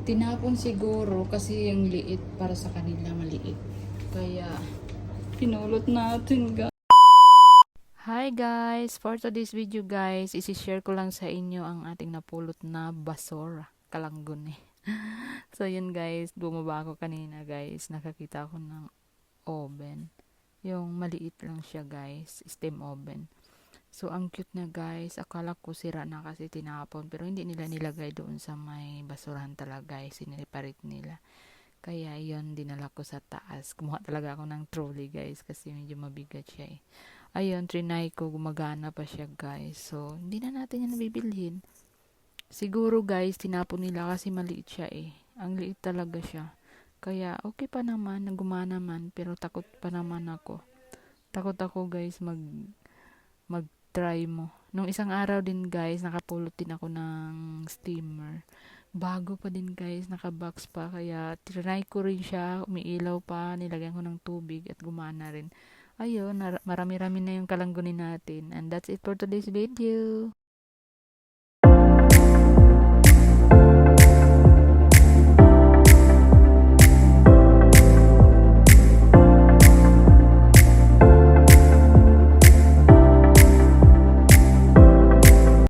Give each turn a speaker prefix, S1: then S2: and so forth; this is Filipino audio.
S1: Tinapon siguro kasi yung liit para sa kanila maliit. Kaya pinulot natin guys. Hi guys! For today's video guys, isi-share ko lang sa inyo ang ating napulot na basura. Kalanggon eh. So yun guys, bumaba ako kanina guys. Nakakita ako ng oven. Yung maliit lang siya guys, steam oven. So ang cute na guys, akala ko sira na kasi tinapon. Pero hindi nila nilagay doon sa may basurahan talaga guys, siniparit nila. Kaya yun, dinala ko sa taas. Kumuha talaga ako ng trolley guys kasi medyo mabigat siya eh. Ayun, trinay ko, gumagana pa siya guys. So, hindi na natin yan nabibilhin. Siguro guys, tinapon nila kasi maliit siya eh. Ang liit talaga siya. Kaya okay pa naman, nagumana man, pero takot pa naman ako. Takot ako guys mag-try mo. Nung isang araw din guys, nakapulot din ako ng steamer. Bago pa din guys, nakabox pa. Kaya trinay ko rin siya, umiilaw pa, nilagyan ko ng tubig at gumana rin. Ayun, marami-rami na yung kalanggunin natin. And that's it for today's video.